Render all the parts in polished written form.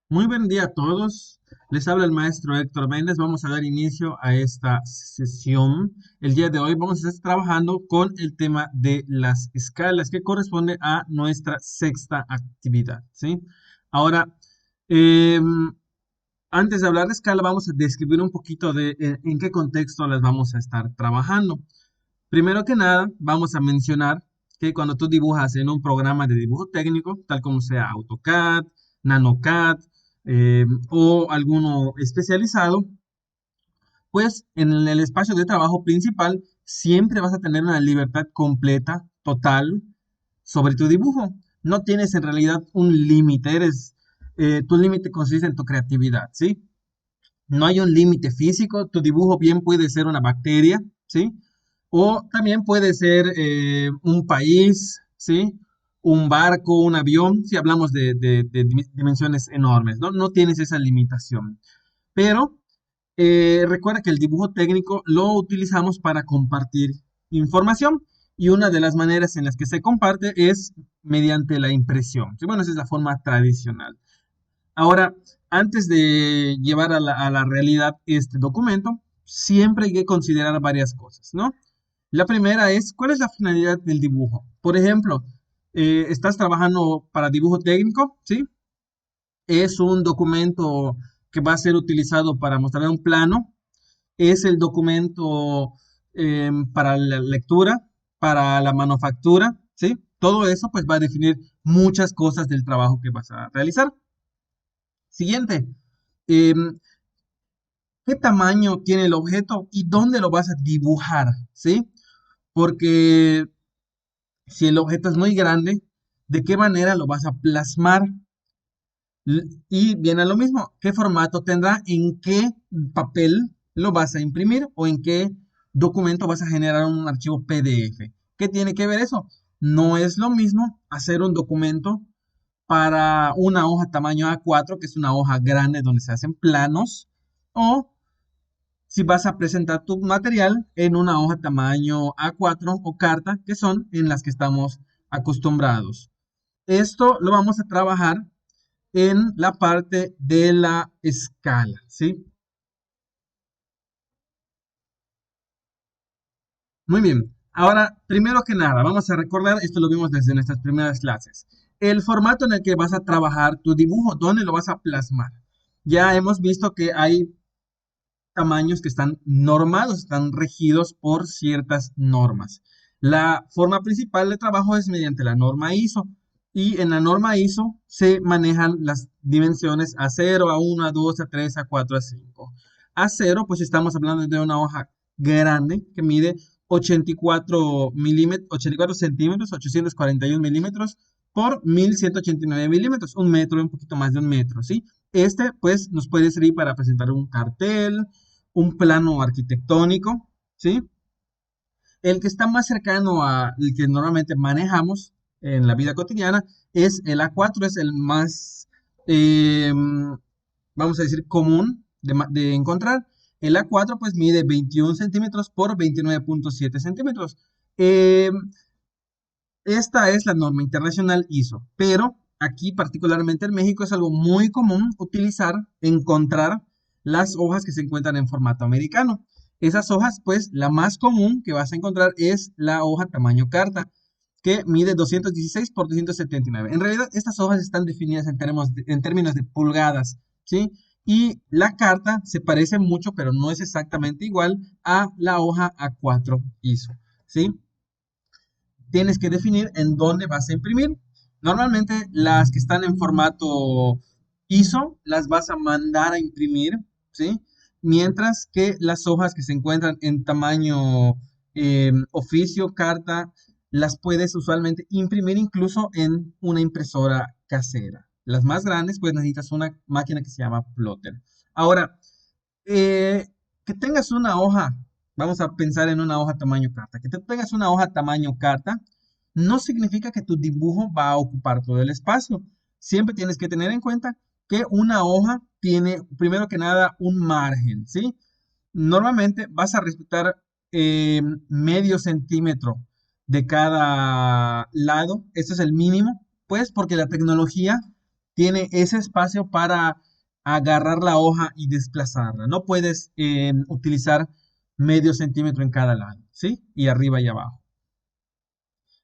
Muy buen día a todos. Les habla el maestro Héctor Méndez. Vamos a dar inicio a esta sesión. El día de hoy vamos a estar trabajando con el tema de las escalas que corresponde a nuestra sexta actividad, ¿sí? Ahora, em, antes de hablar de escala, vamos a describir un poquito de en qué contexto las vamos a estar trabajando. Primero que nada, vamos a mencionar que cuando tú dibujas en un programa de dibujo técnico, tal como sea AutoCAD, NanoCAD o alguno especializado, pues en el espacio de trabajo principal siempre vas a tener una libertad completa, total, sobre tu dibujo. No tienes en realidad un límite, tu límite consiste en tu creatividad, ¿sí? No hay un límite físico, tu dibujo bien puede ser una bacteria, ¿sí? O también puede ser un país, ¿sí? Un barco, un avión, si hablamos de dimensiones enormes, ¿no? No tienes esa limitación. Pero recuerda que el dibujo técnico lo utilizamos para compartir información y una de las maneras en las que se comparte es mediante la impresión. Sí, bueno, esa es la forma tradicional. Ahora, antes de llevar a la realidad este documento, siempre hay que considerar varias cosas, ¿no? La primera es, ¿cuál es la finalidad del dibujo? Por ejemplo, estás trabajando para dibujo técnico, ¿sí? Es un documento que va a ser utilizado para mostrar un plano, es el documento para la lectura, para la manufactura, ¿sí? Todo eso pues va a definir muchas cosas del trabajo que vas a realizar. Siguiente, em, ¿qué tamaño tiene el objeto y dónde lo vas a dibujar? ¿Sí? Porque si el objeto es muy grande, ¿de qué manera lo vas a plasmar? Y viene a lo mismo, ¿qué formato tendrá? ¿En qué papel lo vas a imprimir? ¿O en qué documento vas a generar un archivo PDF? ¿Qué tiene que ver eso? No es lo mismo hacer un documento para una hoja tamaño A4, que es una hoja grande donde se hacen planos, o si vas a presentar tu material en una hoja tamaño A4 o carta, que son en las que estamos acostumbrados. Esto lo vamos a trabajar en la parte de la escala, ¿sí? Muy bien. Ahora, primero que nada, vamos a recordar, esto lo vimos desde nuestras primeras clases, el formato en el que vas a trabajar tu dibujo, dónde lo vas a plasmar. Ya hemos visto que hay tamaños que están normados, están regidos por ciertas normas. La forma principal de trabajo es mediante la norma ISO y en la norma ISO se manejan las dimensiones A0, A1, A2, A3, A4, A5. A0, pues estamos hablando de una hoja grande que mide 84 milímetros, 84 centímetros, 841 milímetros por 1189 milímetros, un metro, un poquito más de un metro, ¿sí? Este, pues, nos puede servir para presentar un cartel, un plano arquitectónico, ¿sí? El que está más cercano al que normalmente manejamos en la vida cotidiana es el A4, es el más, vamos a decir, común de encontrar. El A4 pues mide 21 centímetros por 29.7 centímetros. Eh, Esta es la norma internacional ISO, pero aquí particularmente en México es algo muy común utilizar, encontrar las hojas que se encuentran en formato americano. Esas hojas, pues la más común que vas a encontrar es la hoja tamaño carta, que mide 216 por 279. En realidad, estas hojas están definidas en términos de pulgadas, ¿sí? Y la carta se parece mucho, pero no es exactamente igual a la hoja A4 ISO, ¿sí? Tienes que definir en dónde vas a imprimir. Normalmente las que están en formato ISO las vas a mandar a imprimir, ¿sí? Mientras que las hojas que se encuentran en tamaño oficio, carta, las puedes usualmente imprimir incluso en una impresora casera. Las más grandes, pues necesitas una máquina que se llama plotter. Ahora, eh, que tengas una hoja, vamos a pensar en una hoja tamaño carta, que te tengas una hoja tamaño carta, no significa que tu dibujo va a ocupar todo el espacio. Siempre tienes que tener en cuenta que una hoja tiene, primero que nada, un margen, ¿sí? Normalmente vas a respetar medio centímetro de cada lado, esto es el mínimo, pues porque la tecnología tiene ese espacio para agarrar la hoja y desplazarla. No puedes utilizar medio centímetro en cada lado, ¿sí? Y arriba y abajo.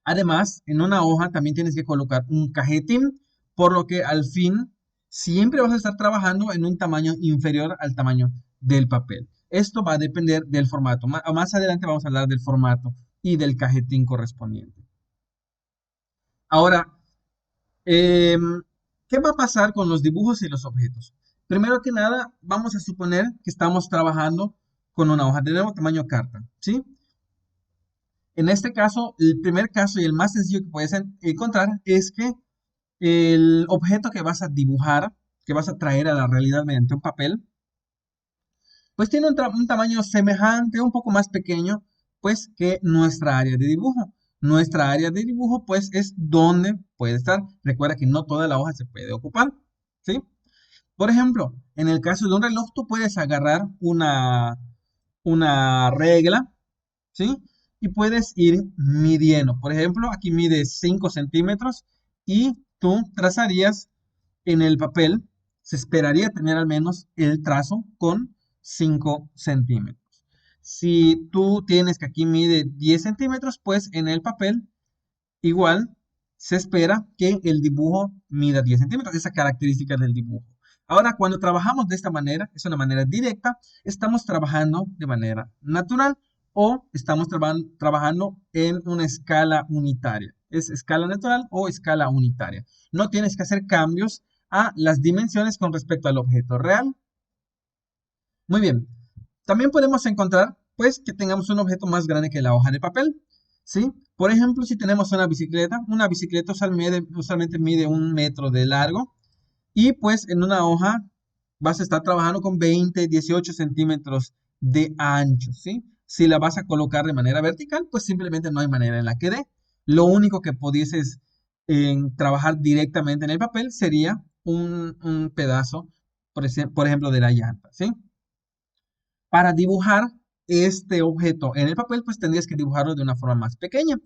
Además, en una hoja también tienes que colocar un cajetín, por lo que al fin siempre vas a estar trabajando en un tamaño inferior al tamaño del papel. Esto va a depender del formato. Más adelante vamos a hablar del formato y del cajetín correspondiente. Ahora, ¿qué va a pasar con los dibujos y los objetos? Primero que nada, vamos a suponer que estamos trabajando con una hoja de nuevo tamaño carta, ¿sí? En este caso, el primer caso y el más sencillo que puedes encontrar es que el objeto que vas a dibujar, que vas a traer a la realidad mediante un papel, pues tiene un tamaño semejante, un poco más pequeño, pues que nuestra área de dibujo. Nuestra área de dibujo, pues es donde puede estar. Recuerda que no toda la hoja se puede ocupar, ¿sí? Por ejemplo, en el caso de un reloj, tú puedes agarrar una regla, ¿sí? Y puedes ir midiendo. Por ejemplo, aquí mide 5 centímetros y tú trazarías en el papel, se esperaría tener al menos el trazo con 5 centímetros. Si tú tienes que aquí mide 10 centímetros, pues en el papel igual se espera que el dibujo mida 10 centímetros, esa característica del dibujo. Ahora, cuando trabajamos de esta manera, es una manera directa, estamos trabajando de manera natural o estamos trabajando en una escala unitaria. Es escala natural o escala unitaria. No tienes que hacer cambios a las dimensiones con respecto al objeto real. Muy bien. También podemos encontrar, pues, que tengamos un objeto más grande que la hoja de papel, ¿sí? Por ejemplo, si tenemos una bicicleta usualmente mide 1 metro de largo y pues en una hoja vas a estar trabajando con 20, 18 centímetros de ancho, ¿sí? Si la vas a colocar de manera vertical, pues simplemente no hay manera en la que dé. Lo único que pudieses trabajar directamente en el papel sería un pedazo, por ejemplo, de la llanta, ¿sí? Para dibujar este objeto en el papel, pues tendrías que dibujarlo de una forma más pequeña.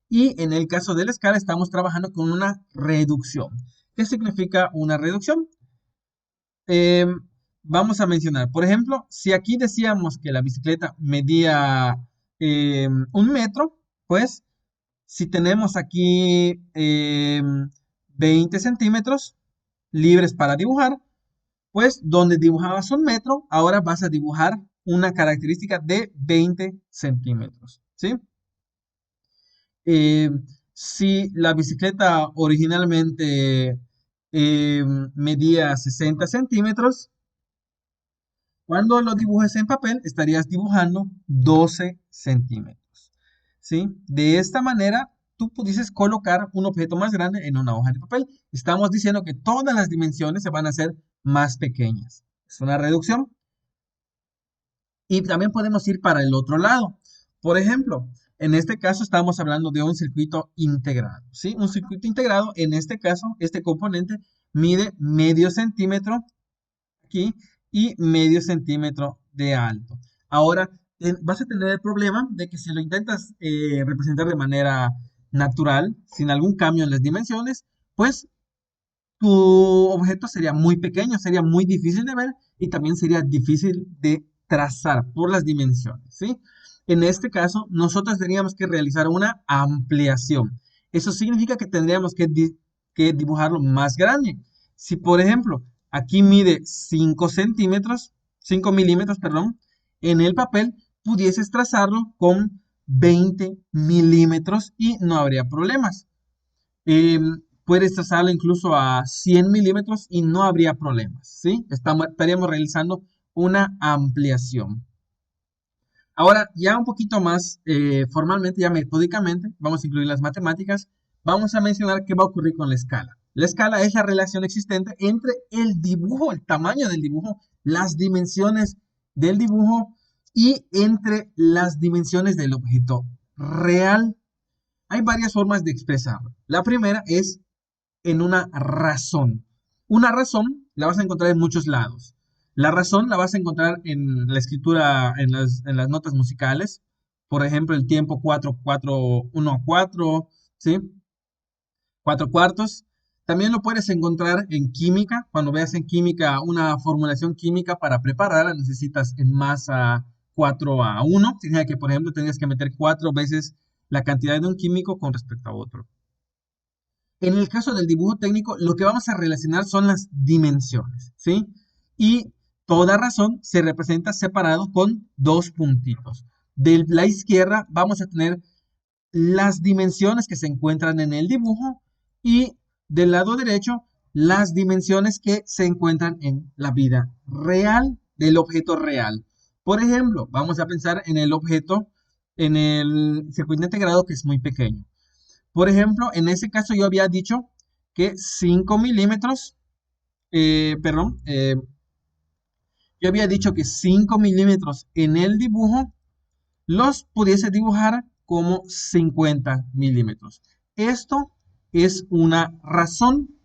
Y en el caso de la escala, estamos trabajando con una reducción. ¿Qué significa una reducción? Eh, Vamos a mencionar, por ejemplo, si aquí decíamos que la bicicleta medía 1 metro, pues si tenemos aquí 20 centímetros libres para dibujar, pues donde dibujabas 1 metro, ahora vas a dibujar una característica de 20 centímetros, ¿sí? Eh, si la bicicleta originalmente medía 60 centímetros, cuando lo dibujes en papel estarías dibujando 12 centímetros, ¿sí? De esta manera, tú pudieses colocar un objeto más grande en una hoja de papel. Estamos diciendo que todas las dimensiones se van a hacer más pequeñas. Es una reducción. Y también podemos ir para el otro lado. Por ejemplo, en este caso estamos hablando de un circuito integrado, ¿sí? Un circuito integrado, en este caso, este componente mide medio centímetro aquí y medio centímetro de alto. Ahora, vas a tener el problema de que si lo intentas representar de manera natural, sin algún cambio en las dimensiones, pues tu objeto sería muy pequeño, sería muy difícil de ver y también sería difícil de trazar por las dimensiones, ¿sí? En este caso, nosotros tendríamos que realizar una ampliación. Eso significa que tendríamos que dibujarlo más grande. Si, por ejemplo, aquí mide 5 centímetros, 5 milímetros, perdón, en el papel pudieses trazarlo con 20 milímetros y no habría problemas. Puedes trazarlo incluso a 100 milímetros y no habría problemas, ¿sí? Estaríamos realizando una ampliación. Ahora, ya un poquito más formalmente, ya metódicamente, vamos a incluir las matemáticas, vamos a mencionar qué va a ocurrir con la escala. La escala es la relación existente entre el dibujo, el tamaño del dibujo, las dimensiones del dibujo y entre las dimensiones del objeto real. Hay varias formas de expresarlo. La primera es en una razón. Una razón la vas a encontrar en muchos lados. La razón la vas a encontrar en la escritura, en las notas musicales. Por ejemplo, el tiempo 4, 4, 1, 4, ¿sí? 4 cuartos. También lo puedes encontrar en química. Cuando veas en química una formulación química para prepararla, necesitas en masa 4:1. Significa que, por ejemplo, tendrías que meter 4 veces la cantidad de un químico con respecto a otro. En el caso del dibujo técnico, lo que vamos a relacionar son las dimensiones, ¿sí? Y toda razón se representa separado con 2 puntitos. De la izquierda vamos a tener las dimensiones que se encuentran en el dibujo y del lado derecho las dimensiones que se encuentran en la vida real del objeto real. Por ejemplo, vamos a pensar en el objeto en el circuito integrado que es muy pequeño. Por ejemplo, en ese caso yo había dicho que 5 milímetros, perdón, yo había dicho que 5 milímetros en el dibujo los pudiese dibujar como 50 milímetros. Esto es una razón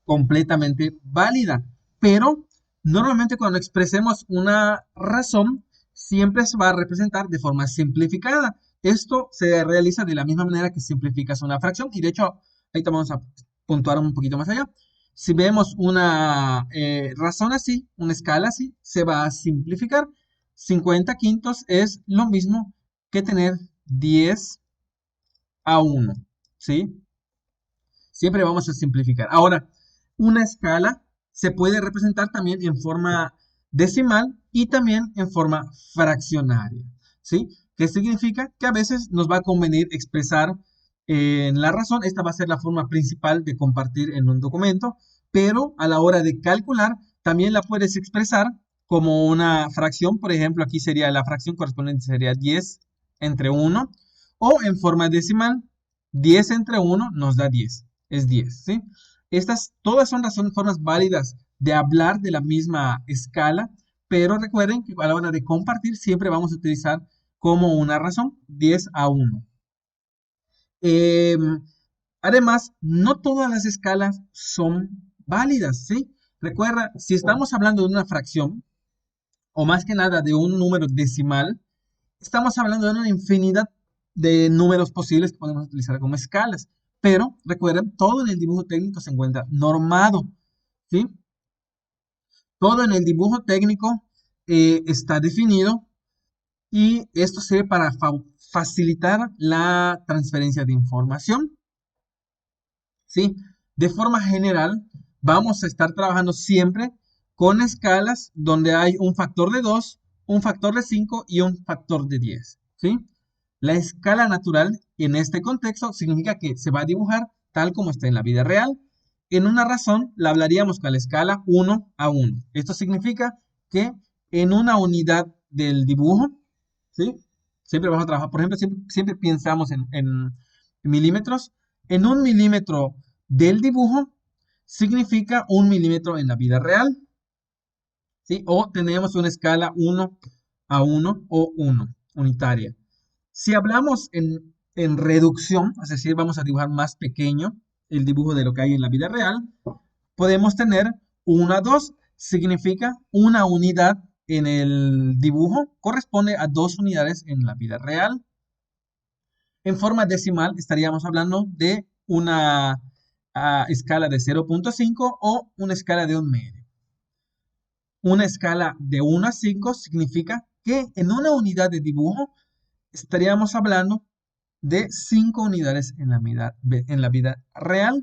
completamente válida, pero normalmente cuando expresemos una razón, siempre se va a representar de forma simplificada. Esto se realiza de la misma manera que simplificas una fracción y de hecho, ahí vamos a puntuar un poquito más allá. Si vemos una razón así, una escala así, se va a simplificar. 50 quintos es lo mismo que tener 10:1, ¿sí? Siempre vamos a simplificar. Ahora, una escala se puede representar también en forma decimal y también en forma fraccionaria, ¿sí? ¿Qué significa? Que a veces nos va a convenir expresar en la razón, esta va a ser la forma principal de compartir en un documento, pero a la hora de calcular también la puedes expresar como una fracción, por ejemplo, aquí sería la fracción correspondiente sería 10/1, o en forma decimal, 10/1 nos da 10, es 10, ¿sí? Estas todas son formas válidas de hablar de la misma escala, pero recuerden que a la hora de compartir siempre vamos a utilizar como una razón 10:1. Eh, Además, no todas las escalas son válidas, ¿sí? Recuerda, si estamos hablando de una fracción, o más que nada de un número decimal, estamos hablando de una infinidad de números posibles que podemos utilizar como escalas. Pero recuerden, todo en el dibujo técnico se encuentra normado, ¿sí? Todo en el dibujo técnico está definido y esto sirve para facilitar la transferencia de información, ¿sí? De forma general, vamos a estar trabajando siempre con escalas donde hay un factor de 2, un factor de 5 y un factor de 10, ¿sí? La escala natural en este contexto significa que se va a dibujar tal como está en la vida real. En una razón la hablaríamos con la escala 1:1. Esto significa que en una unidad del dibujo, ¿sí? Siempre vamos a trabajar, por ejemplo, siempre pensamos en milímetros. En 1 milímetro del dibujo significa 1 milímetro en la vida real, ¿sí? O tenemos una escala 1:1 o 1, unitaria. Si hablamos en reducción, es decir, vamos a dibujar más pequeño el dibujo de lo que hay en la vida real, podemos tener 1:2, significa una unidad en el dibujo, corresponde a 2 unidades en la vida real. En forma decimal estaríamos hablando de una escala de 0.5 o una escala de 1 medio. Una escala de 1 a 5 significa que en una unidad de dibujo estaríamos hablando de 5 unidades en la vida real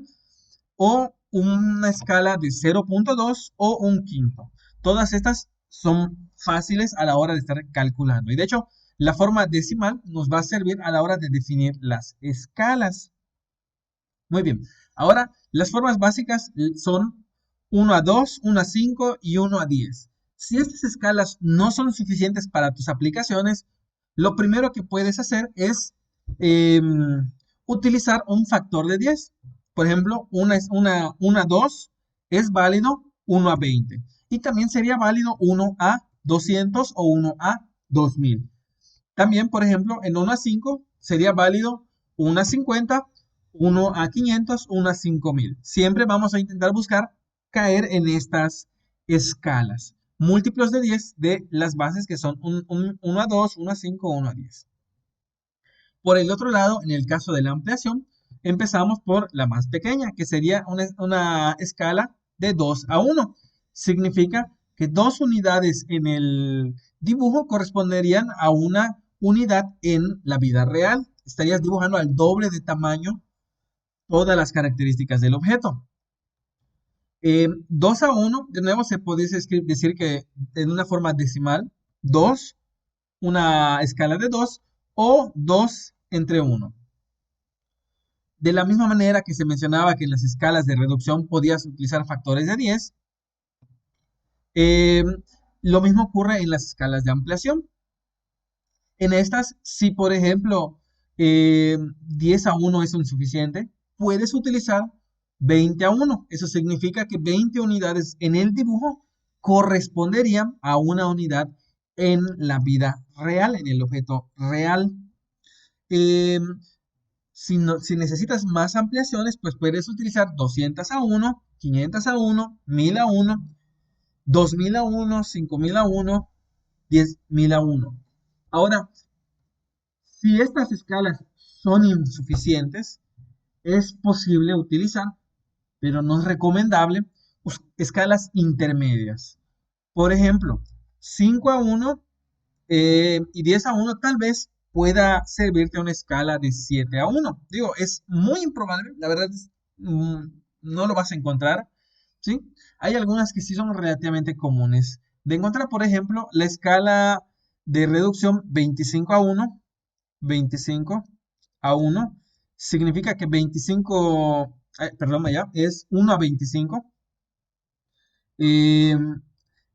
o una escala de 0.2 o un quinto. Todas estas son fáciles a la hora de estar calculando. Y de hecho, la forma decimal nos va a servir a la hora de definir las escalas. Muy bien. Ahora, las formas básicas son 1:2, 1:5 y 1:10. Si estas escalas no son suficientes para tus aplicaciones, lo primero que puedes hacer es utilizar un factor de 10. Por ejemplo, 1:2 es válido 1:20. Y también sería válido 1:200 o 1:2000. También, por ejemplo, en 1:5 sería válido 1:50, 1:500, 1:5000. Siempre vamos a intentar buscar caer en estas escalas. Múltiplos de 10 de las bases que son 1:2, 1:5, 1:10. Por el otro lado, en el caso de la ampliación, Empezamos por la más pequeña, que sería una escala de 2 a 1. Significa que dos unidades en el dibujo corresponderían a una unidad en la vida real. Estarías dibujando al doble de tamaño todas las características del objeto. 2 a 1, de nuevo se puede decir que en una forma decimal, 2, una escala de 2 o 2 entre 1. De la misma manera que se mencionaba que en las escalas de reducción podías utilizar factores de 10, eh, lo mismo ocurre en las escalas de ampliación. En estas, si por ejemplo 10 a 1 es insuficiente, puedes utilizar 20 a 1. Eso significa que 20 unidades en el dibujo corresponderían a una unidad en la vida real, en el objeto real. Eh, si necesitas más ampliaciones, pues puedes utilizar 200 a 1, 500 a 1, 1000 a 1, 2000 a 1, 5000 a 1, 10000 a 1. Ahora, si estas escalas son insuficientes, es posible utilizar, pero no es recomendable, escalas intermedias. Por ejemplo, 5 a 1 y 10 a 1 tal vez pueda servirte una escala de 7 a 1. Digo, es muy improbable, la verdad no lo vas a encontrar, ¿sí? Hay algunas que sí son relativamente comunes de encontrar, por ejemplo, la escala de reducción 25 a 1, 25 a 1, significa que 25, perdón, ya, es 1 a 25. Eh,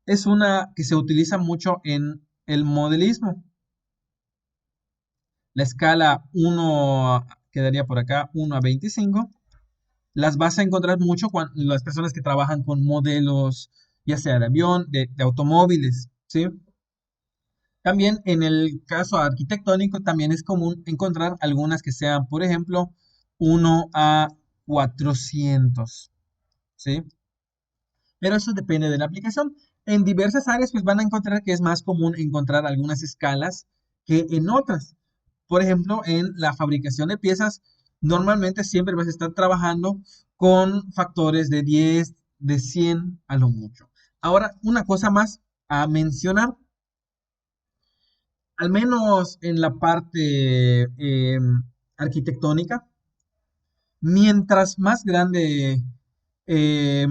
es una que se utiliza mucho en el modelismo. La escala 1 quedaría por acá, 1 a 25. Las vas a encontrar mucho cuando las personas que trabajan con modelos, ya sea de avión, de automóviles, ¿sí? También en el caso arquitectónico también es común encontrar algunas que sean, por ejemplo, 1 a 400, ¿sí? Pero eso depende de la aplicación. En diversas áreas pues van a encontrar que es más común encontrar algunas escalas que en otras. Por ejemplo, en la fabricación de piezas, normalmente siempre vas a estar trabajando con factores de 10, de 100 a lo mucho. Ahora, una cosa más a mencionar, al menos en la parte arquitectónica, mientras más grande eh,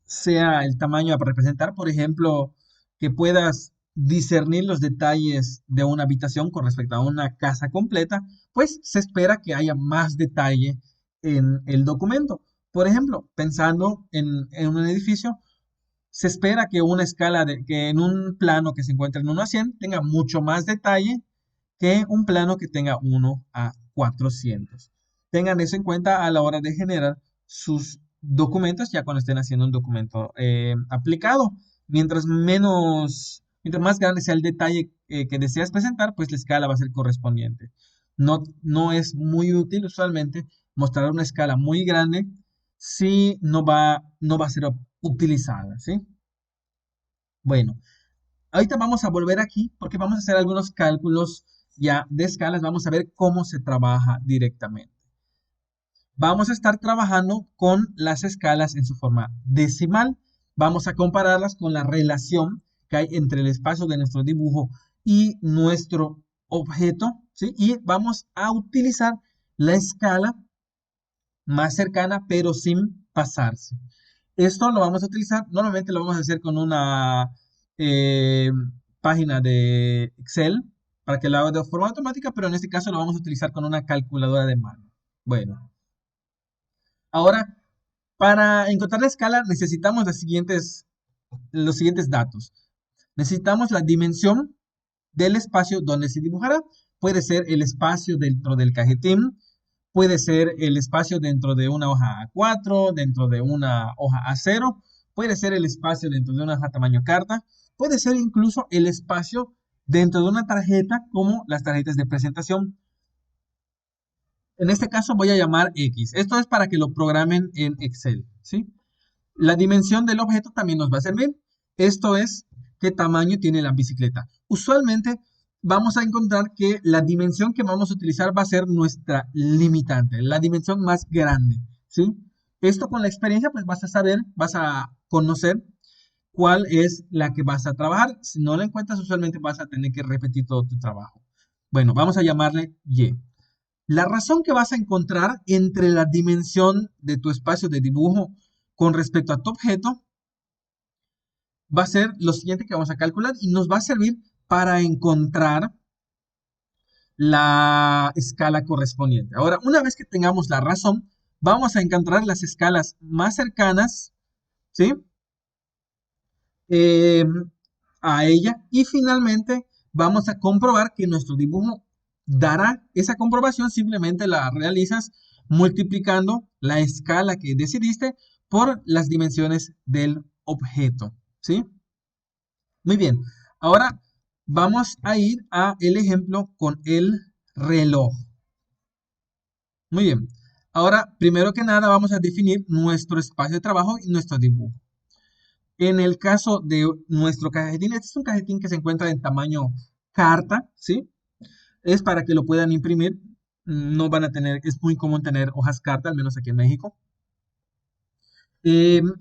sea el tamaño a representar, por ejemplo, que puedas discernir los detalles de una habitación con respecto a una casa completa, pues se espera que haya más detalle en el documento. Por ejemplo, pensando en un edificio, se espera que una escala que en un plano que se encuentre en 1 a 100 tenga mucho más detalle que un plano que tenga 1 a 400. Tengan eso en cuenta a la hora de generar sus documentos ya cuando estén haciendo un documento aplicado. Mientras más grande sea el detalle que deseas presentar, pues la escala va a ser correspondiente. No es muy útil usualmente mostrar una escala muy grande si no va a ser utilizada, ¿sí? Bueno, ahorita vamos a volver aquí porque vamos a hacer algunos cálculos ya de escalas. Vamos a ver cómo se trabaja directamente. Vamos a estar trabajando con las escalas en su forma decimal. Vamos a compararlas con la relación que hay entre el espacio de nuestro dibujo y nuestro objeto, ¿sí? Y vamos a utilizar la escala más cercana, pero sin pasarse. Esto lo vamos a utilizar, normalmente lo vamos a hacer con una eh, página de Excel para que lo haga de forma automática, pero en este caso lo vamos a utilizar con una calculadora de mano. Bueno, ahora para encontrar la escala necesitamos los siguientes datos. Necesitamos la dimensión del espacio donde se dibujará. Puede ser el espacio dentro del cajetín, puede ser el espacio dentro de una hoja A4, dentro de una hoja A0, puede ser el espacio dentro de una hoja tamaño carta, puede ser incluso el espacio dentro de una tarjeta como las tarjetas de presentación. En este caso voy a llamar X. Esto es para que lo programen en Excel, ¿sí? La dimensión del objeto también nos va a servir. Esto es qué tamaño tiene la bicicleta. Usualmente vamos a encontrar que la dimensión que vamos a utilizar va a ser nuestra limitante, la dimensión más grande, ¿sí? Esto con la experiencia, pues vas a saber, vas a conocer cuál es la que vas a trabajar. Si no la encuentras, usualmente vas a tener que repetir todo tu trabajo. Bueno, vamos a llamarle Y. La razón que vas a encontrar entre la dimensión de tu espacio de dibujo con respecto a tu objeto va a ser lo siguiente que vamos a calcular y nos va a servir para encontrar la escala correspondiente. Ahora, una vez que tengamos la razón, vamos a encontrar las escalas más cercanas, ¿sí? Eh, a ella y finalmente vamos a comprobar que nuestro dibujo dará esa comprobación, simplemente la realizas multiplicando la escala que decidiste por las dimensiones del objeto, ¿sí? Muy bien, ahora vamos a ir a el ejemplo con el reloj. Muy bien, ahora primero que nada vamos a definir nuestro espacio de trabajo y nuestro dibujo. En el caso de nuestro cajetín, este es un cajetín que se encuentra en tamaño carta, ¿sí? Es para que lo puedan imprimir. No van a tener, es muy común tener hojas carta, al menos aquí en México.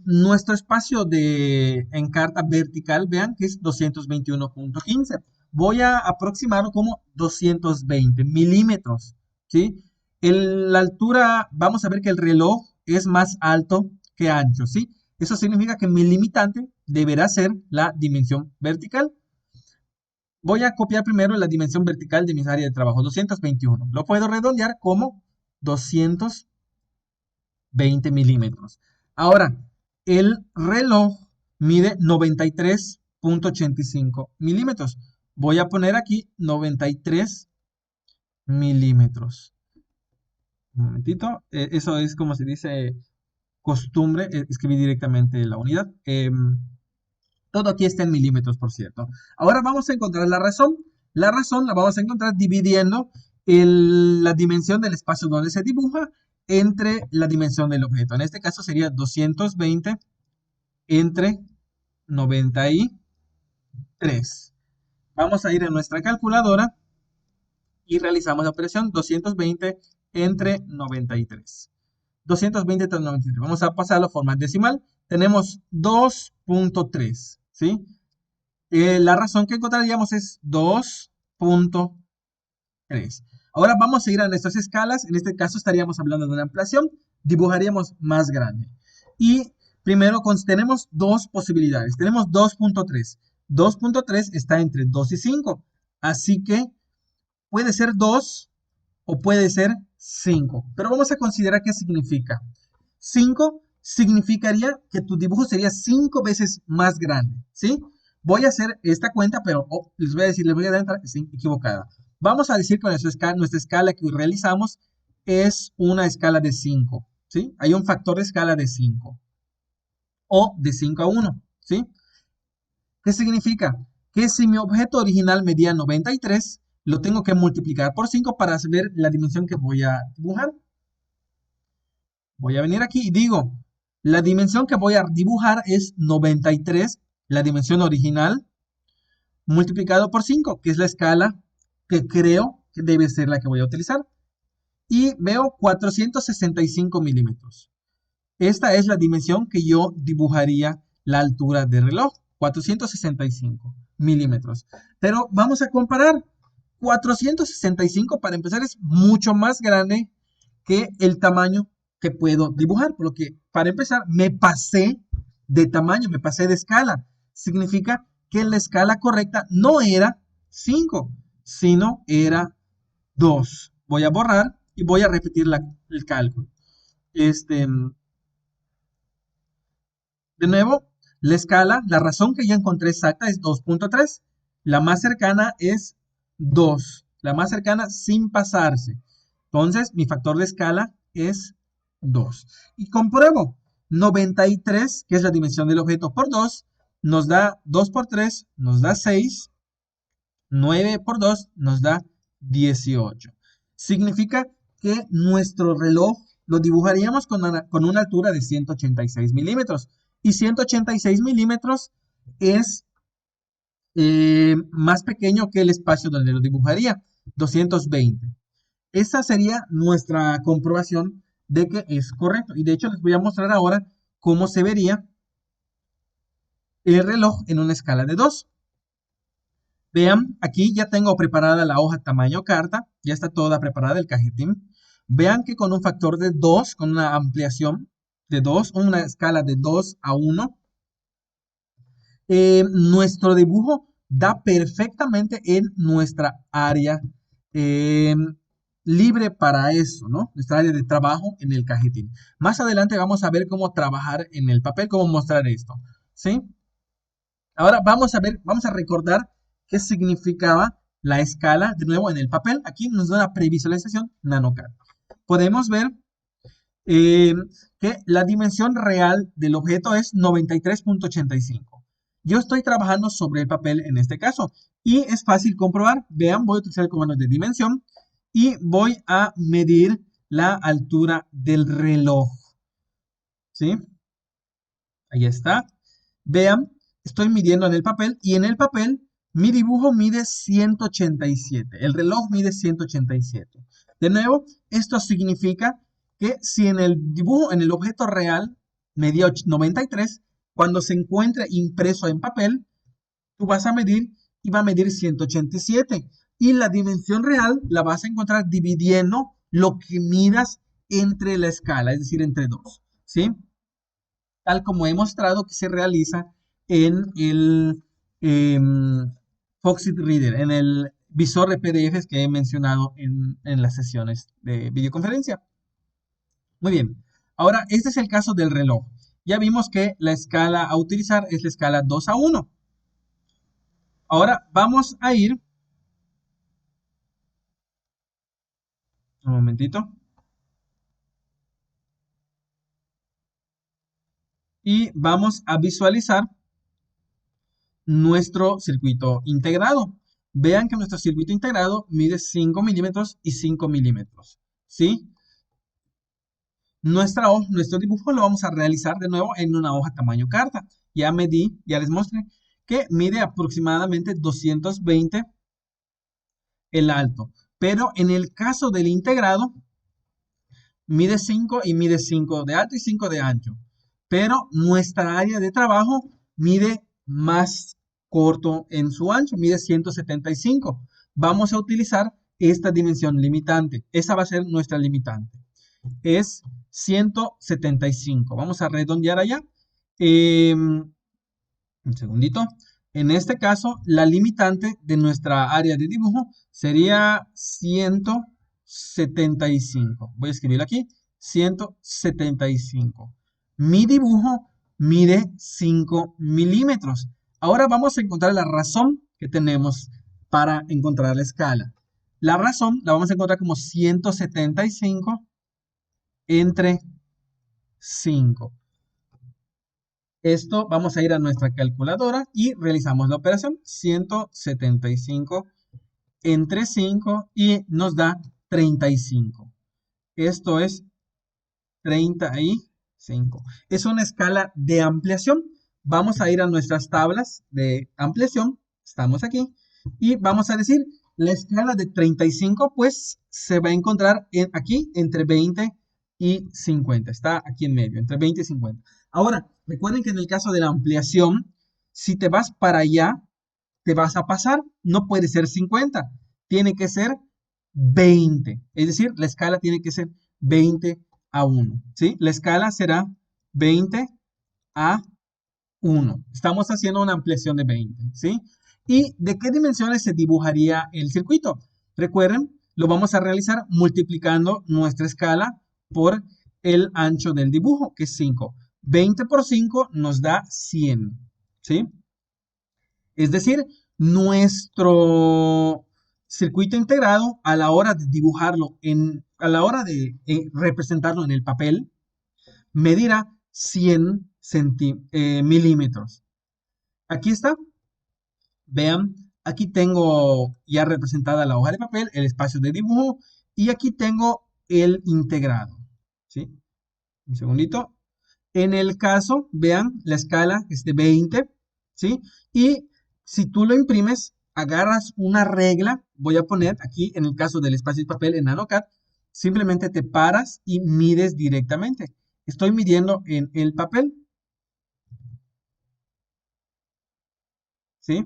Nuestro espacio en carta vertical, vean que es 221.15. Voy a aproximarlo como 220 milímetros, ¿sí? La altura, vamos a ver que el reloj es más alto que ancho, ¿sí? Eso significa que mi limitante deberá ser la dimensión vertical. Voy a copiar primero la dimensión vertical de mi área de trabajo, 221. Lo puedo redondear como 220 milímetros. Ahora, el reloj mide 93.85 milímetros. Voy a poner aquí 93 milímetros. Un momentito. Eso es como se dice costumbre, escribir directamente la unidad. Todo aquí está en milímetros, por cierto. Ahora vamos a encontrar la razón. La razón la vamos a encontrar dividiendo la dimensión del espacio donde se dibuja entre la dimensión del objeto. En este caso sería 220 entre 93. Vamos a ir a nuestra calculadora y realizamos la operación 220 entre 93. 220 entre 93. Vamos a pasarlo a forma decimal. Tenemos 2.3, ¿sí? La razón que encontraríamos es 2.3. Ahora vamos a ir a nuestras escalas. En este caso estaríamos hablando de una ampliación. Dibujaríamos más grande. Y primero tenemos dos posibilidades. Tenemos 2.3. 2.3 está entre 2 y 5. Así que puede ser 2 o puede ser 5. Pero vamos a considerar qué significa. 5 significaría que tu dibujo sería 5 veces más grande, ¿sí? Voy a hacer esta cuenta, pero les voy a decir, les voy a dar equivocada. Vamos a decir que nuestra escala que realizamos es una escala de 5, ¿sí? Hay un factor de escala de 5 o de 5 a 1, ¿sí? ¿Qué significa? Que si mi objeto original medía 93, lo tengo que multiplicar por 5 para saber la dimensión que voy a dibujar. Voy a venir aquí y digo, la dimensión que voy a dibujar es 93, la dimensión original, multiplicado por 5, que es la escala que creo que debe ser la que voy a utilizar. Y veo 465 milímetros. Esta es la dimensión que yo dibujaría la altura del reloj, 465 milímetros. Pero vamos a comparar. 465 para empezar es mucho más grande que el tamaño que puedo dibujar. Por lo que, para empezar, me pasé de tamaño, me pasé de escala. Significa que la escala correcta no era 5, sino era 2. Voy a borrar y voy a repetir el cálculo. De nuevo, la escala, la razón que ya encontré exacta es 2.3. La más cercana es 2. La más cercana sin pasarse. Entonces, mi factor de escala es 2. Y compruebo. 93, que es la dimensión del objeto, por 2, nos da 2 por 3, nos da 6. 9 por 2 nos da 18. Significa que nuestro reloj lo dibujaríamos con una altura de 186 milímetros. Y 186 milímetros es más pequeño que el espacio donde lo dibujaría, 220. Esa sería nuestra comprobación de que es correcto. Y de hecho les voy a mostrar ahora cómo se vería el reloj en una escala de 2. Vean, aquí ya tengo preparada la hoja tamaño carta, ya está toda preparada el cajetín. Vean que con un factor de 2, con una ampliación de 2, una escala de 2 a 1, nuestro dibujo da perfectamente en nuestra área eh, libre para eso, ¿no? Nuestra área de trabajo en el cajetín. Más adelante vamos a ver cómo trabajar en el papel, cómo mostrar esto, ¿sí? Ahora vamos a ver, vamos a recordar qué significaba la escala de nuevo en el papel. Aquí nos da una previsualización NanoCAD. Podemos ver eh, que la dimensión real del objeto es 93.85. Yo estoy trabajando sobre el papel en este caso y es fácil comprobar. Vean, voy a utilizar el comando de dimensión y voy a medir la altura del reloj. ¿Sí? Ahí está. Vean, estoy midiendo en el papel y en el papel mi dibujo mide 187. El reloj mide 187. De nuevo, esto significa que si en el dibujo, en el objeto real, medía 93, cuando se encuentre impreso en papel, tú vas a medir y va a medir 187. Y la dimensión real la vas a encontrar dividiendo lo que midas entre la escala, es decir, entre 2. ¿Sí? Tal como he mostrado que se realiza en el Foxit Reader, en el visor de PDFs que he mencionado en las sesiones de videoconferencia. Muy bien, ahora este es el caso del reloj. Ya vimos que la escala a utilizar es la escala 2 a 1. Ahora vamos a ir, un momentito, y vamos a visualizar nuestro circuito integrado. Vean que nuestro circuito integrado mide 5 milímetros y 5 milímetros. ¿Sí? Nuestro dibujo lo vamos a realizar de nuevo en una hoja tamaño carta. Ya medí, ya les mostré que mide aproximadamente 220 el alto. Pero en el caso del integrado, mide 5 y mide 5 de alto y 5 de ancho. Pero nuestra área de trabajo mide más corto en su ancho, mide 175. Vamos a utilizar esta dimensión limitante. Esa va a ser nuestra limitante. Es 175. Vamos a redondear allá. Un segundito. En este caso, la limitante de nuestra área de dibujo sería 175. Voy a escribirlo aquí. 175. Mi dibujo mide 5 milímetros. Ahora vamos a encontrar la razón que tenemos para encontrar la escala. La razón la vamos a encontrar como 175 entre 5. Esto vamos a ir a nuestra calculadora y realizamos la operación 175 entre 5 y nos da 35. Esto es 35. Es una escala de ampliación. Vamos a ir a nuestras tablas de ampliación. Estamos aquí. Y vamos a decir, la escala de 35 pues se va a encontrar aquí entre 20 y 50. Está aquí en medio, entre 20 y 50. Ahora, recuerden que en el caso de la ampliación, si te vas para allá, te vas a pasar. No puede ser 50, tiene que ser 20. Es decir, la escala tiene que ser 20 a 1. ¿Sí? La escala será 20 a 1. Estamos haciendo una ampliación de 20. ¿Sí? ¿Y de qué dimensiones se dibujaría el circuito? Recuerden, lo vamos a realizar multiplicando nuestra escala por el ancho del dibujo, que es 5. 20 por 5 nos da 100. ¿Sí? Es decir, nuestro circuito integrado a la hora de dibujarlo, a la hora de representarlo en el papel, medirá 100 milímetros. Aquí está. Vean, aquí tengo ya representada la hoja de papel, el espacio de dibujo y aquí tengo el integrado. ¿Sí? Un segundito. En el caso, vean, la escala es de 20, ¿sí? Y Si tú lo imprimes, agarras una regla, voy a poner aquí en el caso del espacio de papel en AutoCAD, simplemente te paras y mides directamente. Estoy midiendo en el papel, ¿sí?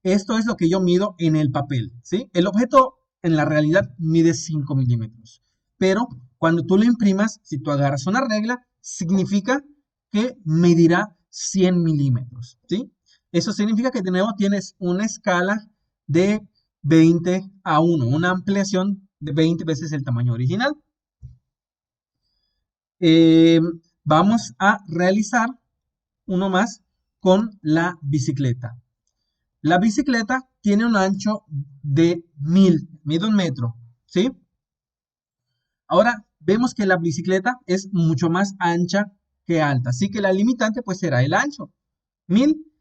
Esto es lo que yo mido en el papel, ¿sí? El objeto en la realidad mide 5 milímetros, pero cuando tú lo imprimas, si tú agarras una regla, significa que medirá 100 milímetros, ¿sí? Eso significa que de nuevo tienes una escala de 20:1, una ampliación de 20 veces el tamaño original. Eh, Vamos a realizar uno más con la bicicleta. La bicicleta tiene un ancho de 1000, mide 1 metro, ¿sí? Ahora vemos que la bicicleta es mucho más ancha que alta, así que la limitante pues será el ancho, 1000,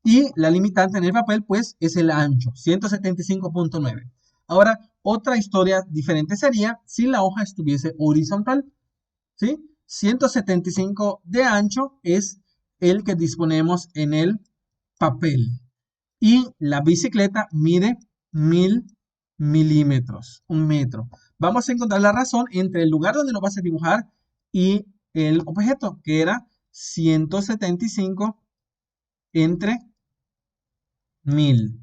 y la limitante en el papel pues es el ancho, 175.9. Ahora, otra historia diferente sería si la hoja estuviese horizontal, ¿sí? 175 de ancho es el que disponemos en el papel. Y la bicicleta mide 1000 milímetros, 1 metro. Vamos a encontrar la razón entre el lugar donde lo vas a dibujar y el objeto, que era 175 entre 1000.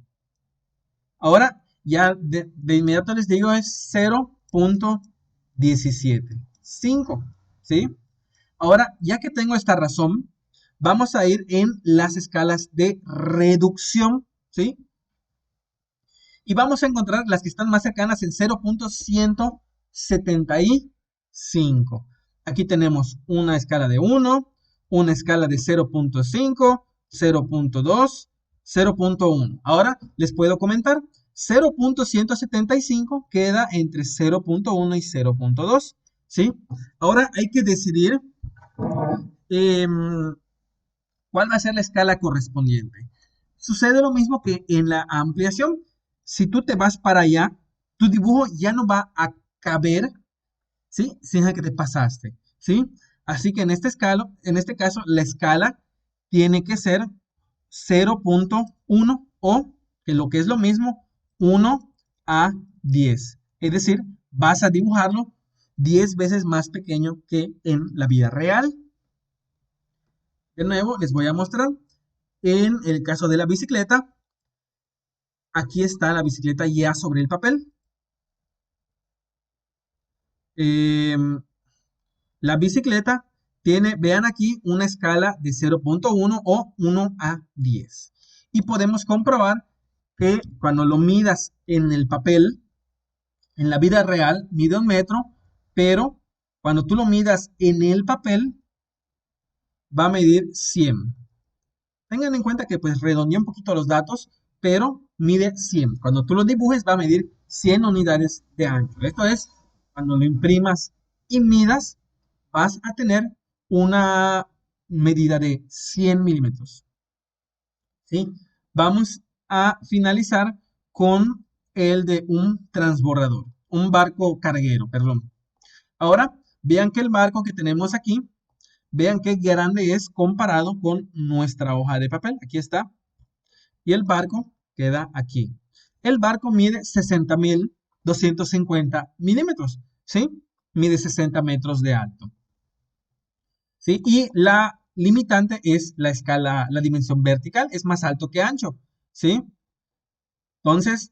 Ahora, ya de inmediato les digo, es 0.17. 5, ¿sí? Ahora, ya que tengo esta razón, vamos a ir en las escalas de reducción, ¿sí? Y vamos a encontrar las que están más cercanas en 0.175. Aquí tenemos una escala de 1, una escala de 0.5, 0.2, 0.1. Ahora les puedo comentar, 0.175 queda entre 0.1 y 0.2, ¿sí? Ahora hay que decidir cuál va a ser la escala correspondiente. Sucede lo mismo que en la ampliación. Si tú te vas para allá, tu dibujo ya no va a caber, ¿sí? Sin que te pasaste, ¿sí? Así que en este caso, la escala tiene que ser 0.1 o, que lo que es lo mismo, 1:10. Es decir, vas a dibujarlo 10 veces más pequeño que en la vida real. De nuevo, les voy a mostrar. En el caso de la bicicleta, aquí está la bicicleta ya sobre el papel. Em, la bicicleta tiene, vean aquí, una escala de 0.1 o 1:10. Y podemos comprobar que cuando lo midas en el papel, en la vida real, mide 1 metro, pero cuando tú lo midas en el papel, va a medir 100. Tengan en cuenta que pues redondeé un poquito los datos, pero mide 100. Cuando tú lo dibujes va a medir 100 unidades de ancho. Esto es, cuando lo imprimas y midas, vas a tener una medida de 100 milímetros. ¿Sí? Vamos a finalizar con el de un transbordador, un barco carguero, perdón. Ahora, vean que el barco que tenemos aquí, vean qué grande es comparado con nuestra hoja de papel. Aquí está. Y el barco queda aquí. El barco mide 60.250 milímetros, ¿sí? Mide 60 metros de alto, ¿sí? Y la limitante es la escala, la dimensión vertical, es más alto que ancho, ¿sí? Entonces,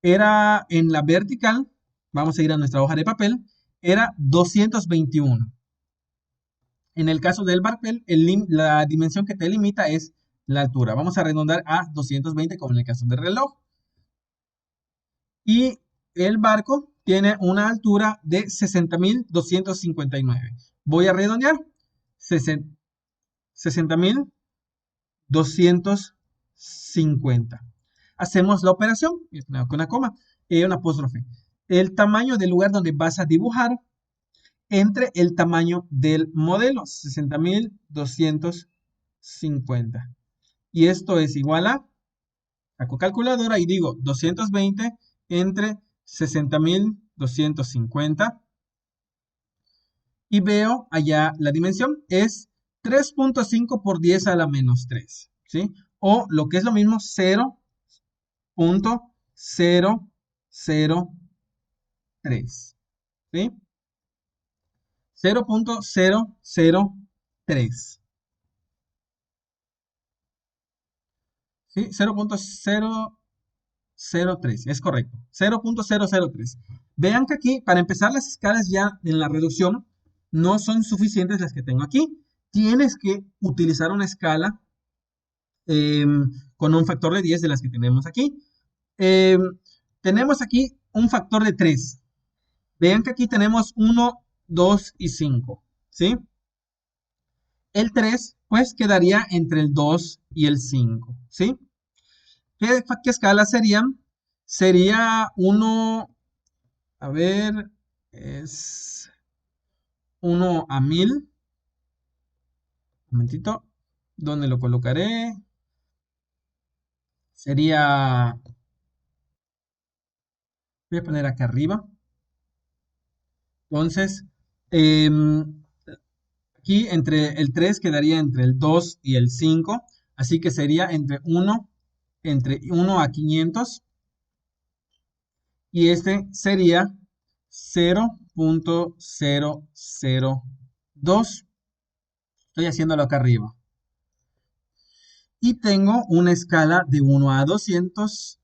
era en la vertical, vamos a ir a nuestra hoja de papel, era 221. En el caso del papel, la dimensión que te limita es la altura. Vamos a redondar a 220 como en el caso del reloj. Y el barco tiene una altura de 60.259. Voy a redondear. 60.250. Hacemos la operación con una coma y una apóstrofe. El tamaño del lugar donde vas a dibujar entre el tamaño del modelo, 60.250. Y esto es igual a, saco calculadora y digo 220 entre 60.250. Y veo allá la dimensión es 3.5 por 10 a la menos 3, ¿sí? o lo que es lo mismo 0.003, ¿sí? 0.003, ¿sí? 0.003, es correcto. 0.003. Vean que aquí, para empezar, las escalas ya en la reducción no son suficientes las que tengo aquí. Tienes que utilizar una escala con un factor de 10 de las que tenemos aquí. Em, Tenemos aquí un factor de 3. Vean que aquí tenemos 1, 2 y 5, ¿sí? El 3, pues, quedaría entre el 2 y el 5, ¿sí? ¿Qué escala serían? Sería 1, a ver, es 1 a 1000. Un momentito, ¿dónde lo colocaré? Sería, voy a poner acá arriba. Entonces, aquí entre el 3 quedaría entre el 2 y el 5. Así que sería entre 1 a 500. Y este sería 0.002. Estoy haciéndolo acá arriba. Y tengo una escala de 1 a 200.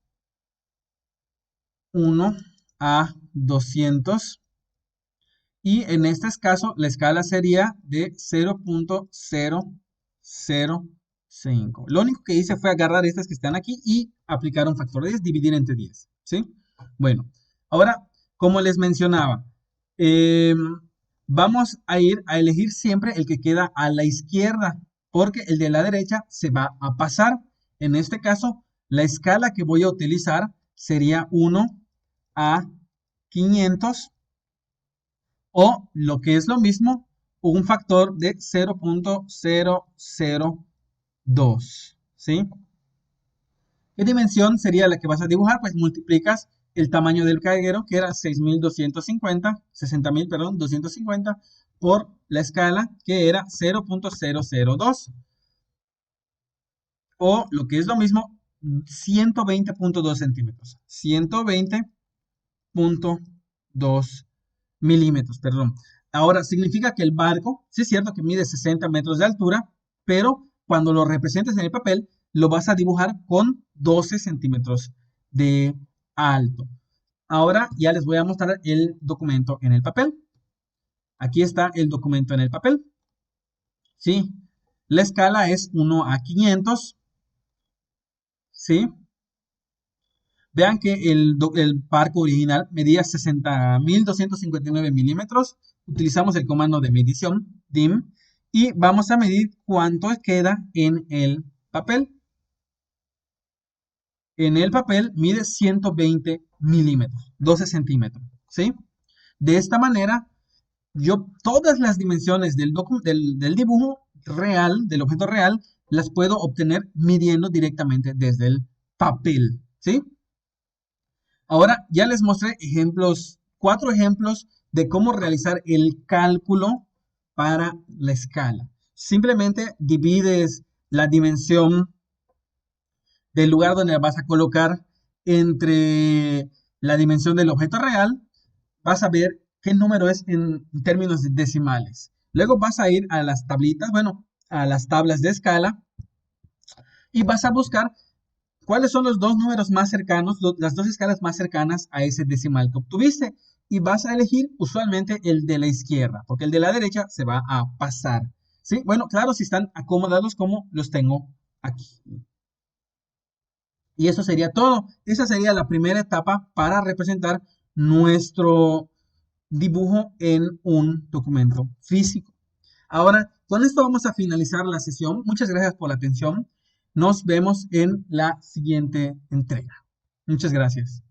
1 a 200. Y en este caso, la escala sería de 0.005. Lo único que hice fue agarrar estas que están aquí y aplicar un factor de 10, dividir entre 10. ¿Sí? Bueno, ahora, como les mencionaba, eh, vamos a ir a elegir siempre el que queda a la izquierda, porque el de la derecha se va a pasar. En este caso, la escala que voy a utilizar sería 1 a 500. O lo que es lo mismo, un factor de 0.002, ¿sí? ¿Qué dimensión sería la que vas a dibujar? Pues multiplicas el tamaño del carguero, que era 60.000, perdón, 250, por la escala, que era 0.002. O lo que es lo mismo, 120.2 centímetros. 120.2 milímetros, perdón. Ahora, significa que el barco, sí es cierto que mide 60 metros de altura, pero cuando lo representes en el papel, lo vas a dibujar con 12 centímetros de alto. Ahora ya les voy a mostrar el documento en el papel. Aquí está el documento en el papel. ¿Sí? La escala es 1 a 500. ¿Sí? Vean que el barco original medía 60.259 milímetros. Utilizamos el comando de medición, dim, y vamos a medir cuánto queda en el papel. En el papel mide 120 milímetros, 12 centímetros, ¿sí? De esta manera, yo todas las dimensiones del dibujo real, del objeto real, las puedo obtener midiendo directamente desde el papel, ¿sí? Ahora ya les mostré ejemplos, 4 ejemplos de cómo realizar el cálculo para la escala. Simplemente divides la dimensión del lugar donde la vas a colocar entre la dimensión del objeto real. Vas a ver qué número es en términos decimales. Luego vas a ir a las tablitas, bueno, a las tablas de escala y vas a buscar ¿cuáles son los dos números más cercanos, las dos escalas más cercanas a ese decimal que obtuviste? Y vas a elegir usualmente el de la izquierda, porque el de la derecha se va a pasar. ¿Sí? Bueno, claro, si están acomodados como los tengo aquí. Y eso sería todo. Esa sería la primera etapa para representar nuestro dibujo en un documento físico. Ahora, con esto vamos a finalizar la sesión. Muchas gracias por la atención. Nos vemos en la siguiente entrega. Muchas gracias.